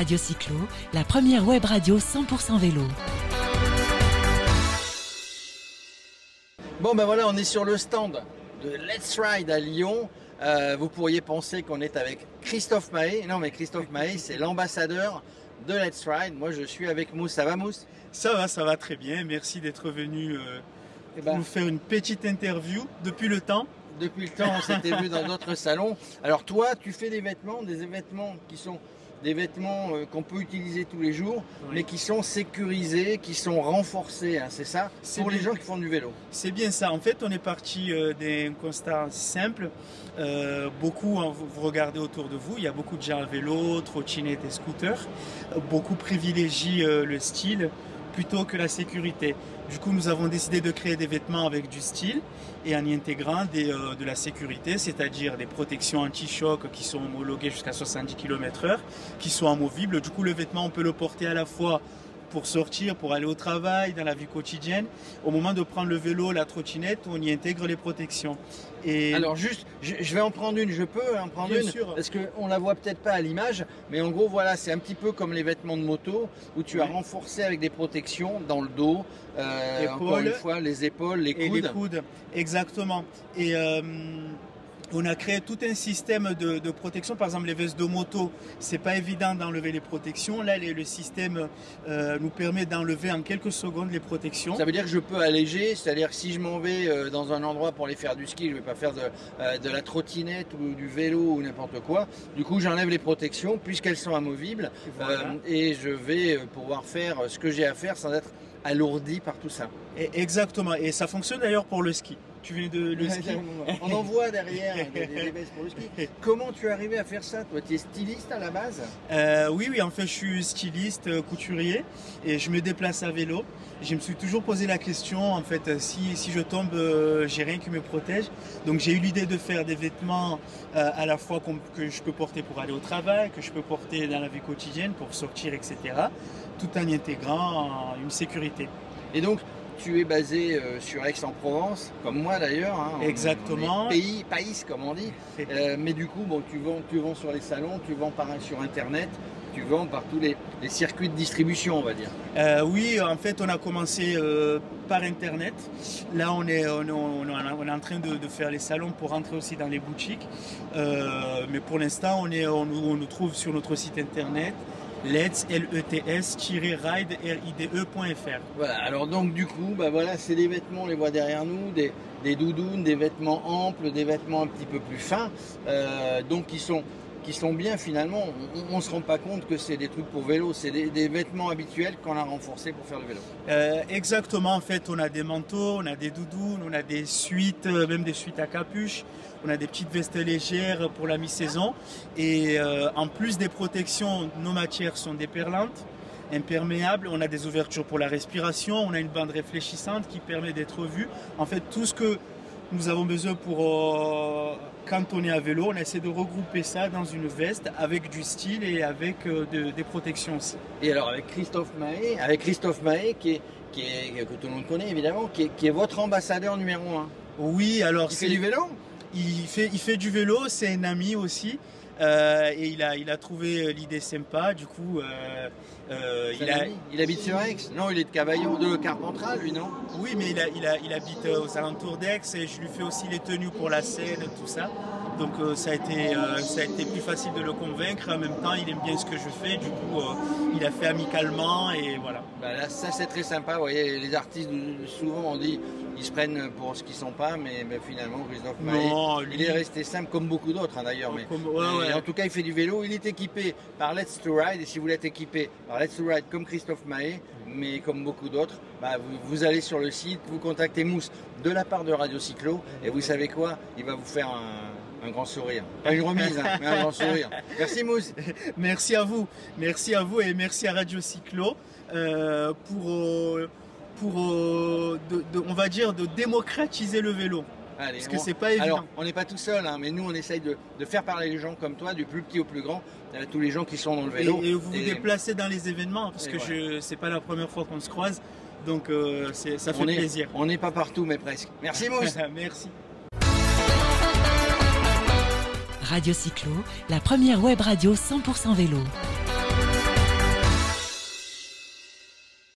Radio Cyclo, la première web radio 100% vélo. Bon ben voilà, on est sur le stand de Let's Ride à Lyon. Vous pourriez penser qu'on est avec Christophe Mahé. Non mais Christophe Mahé, c'est l'ambassadeur de Let's Ride. Moi je suis avec Mousse. Ça va Mousse? Ça va très bien. Merci d'être venu nous faire une petite interview depuis le temps. Depuis le temps, on s'était vu dans d'autres salons. Alors toi, tu fais des vêtements qui sont des vêtements qu'on peut utiliser tous les jours, oui, mais qui sont sécurisés, qui sont renforcés, hein, c'est ça? C'est pour les gens qui font du vélo. C'est bien ça. En fait, on est parti d'un constat simple. Beaucoup, vous regardez autour de vous, il y a beaucoup de gens à vélo, trottinettes et scooters. Beaucoup privilégient le style plutôt que la sécurité. Du coup, nous avons décidé de créer des vêtements avec du style et en y intégrant de la sécurité, c'est-à-dire des protections anti-choc qui sont homologuées jusqu'à 70 km/h, qui sont amovibles. Du coup, le vêtement, on peut le porter à la fois pour sortir, pour aller au travail, dans la vie quotidienne. Au moment de prendre le vélo, la trottinette, on y intègre les protections. Et alors juste, je vais en prendre une, je peux en prendre une, sûr, parce qu'on la voit peut-être pas à l'image, mais en gros voilà, c'est un petit peu comme les vêtements de moto, où tu as renforcé avec des protections dans le dos, encore une fois, les épaules, les coudes. Et les coudes, exactement. Et on a créé tout un système de protection. Par exemple, les vestes de moto, c'est pas évident d'enlever les protections. Là, le système nous permet d'enlever en quelques secondes les protections. Ça veut dire que je peux alléger, c'est-à-dire que si je m'en vais dans un endroit pour aller faire du ski, je vais pas faire de la trottinette ou du vélo ou n'importe quoi. Du coup, j'enlève les protections puisqu'elles sont amovibles, voilà, et je vais pouvoir faire ce que j'ai à faire sans être alourdi par tout ça. Exactement, et ça fonctionne d'ailleurs pour le ski. Tu viens de le ski. On en voit derrière des vestes pour le ski. Comment tu es arrivé à faire ça? Toi, tu es styliste à la base? Oui, en fait, je suis styliste, couturier, et je me déplace à vélo. Je me suis toujours posé la question, en fait, si je tombe, j'ai rien qui me protège. Donc, j'ai eu l'idée de faire des vêtements à la fois que je peux porter pour aller au travail, que je peux porter dans la vie quotidienne pour sortir, etc., tout en y intégrant une sécurité. Et donc, tu es basé sur Aix-en-Provence, comme moi d'ailleurs. Hein, exactement. Pays, comme on dit. Mais du coup, bon, tu vends sur les salons, tu vends sur Internet, tu vends par tous les circuits de distribution, on va dire. Oui, en fait, on a commencé par Internet. Là, on est en train de faire les salons pour rentrer aussi dans les boutiques. Mais pour l'instant, on nous trouve sur notre site Internet. lets-ride-ride.fr. Voilà, alors donc du coup, voilà, c'est des vêtements, on les voit derrière nous, des doudounes, des vêtements amples, des vêtements un petit peu plus fins, donc qui sont bien finalement. On ne se rend pas compte que c'est des trucs pour vélo, c'est des vêtements habituels qu'on a renforcés pour faire le vélo. Exactement, en fait, on a des manteaux, on a des doudounes, on a des suites, même des suites à capuche. On a des petites vestes légères pour la mi-saison. Et en plus des protections, nos matières sont déperlantes, imperméables. On a des ouvertures pour la respiration. On a une bande réfléchissante qui permet d'être vu. En fait, tout ce que nous avons besoin pour quand on est à vélo, on essaie de regrouper ça dans une veste avec du style et avec des protections aussi. Et alors avec Christophe Mahé que tout le monde connaît évidemment, qui est votre ambassadeur numéro 1. Oui, alors il fait du vélo? Il fait du vélo, c'est un ami aussi, et il a trouvé l'idée sympa. Du coup, il habite sur Aix? Non, il est de Cavaillon, de Carpentras, lui, non? Oui, mais il habite aux alentours d'Aix, et je lui fais aussi les tenues pour la scène, tout ça. Donc ça a été plus facile de le convaincre. En même temps, il aime bien ce que je fais. Du coup, il a fait amicalement et voilà. Là, ça c'est très sympa. Vous voyez, les artistes souvent on dit ils se prennent pour ce qu'ils sont pas, mais finalement Christophe Mahé, il est resté simple comme beaucoup d'autres d'ailleurs. En tout cas, il fait du vélo. Il est équipé par Let's to Ride, et si vous voulez être équipé par Let's to Ride comme Christophe Mahé, mais comme beaucoup d'autres, vous allez sur le site, vous contactez Mousse de la part de Radio Cyclo, et vous savez quoi, il va vous faire un grand sourire. Pas une remise, mais un grand sourire. Merci Mousse. Merci à vous et merci à Radio Cyclo on va dire, de démocratiser le vélo. Allez, parce que c'est pas évident. Alors, on n'est pas tout seul, mais nous on essaye de faire parler les gens comme toi, du plus petit au plus grand, tous les gens qui sont dans le vélo. Et vous vous déplacez dans les événements, parce que c'est pas la première fois qu'on se croise, donc ça fait plaisir. On n'est pas partout, mais presque. Merci Mousse. Merci. Radio Cyclo, la première web radio 100% vélo.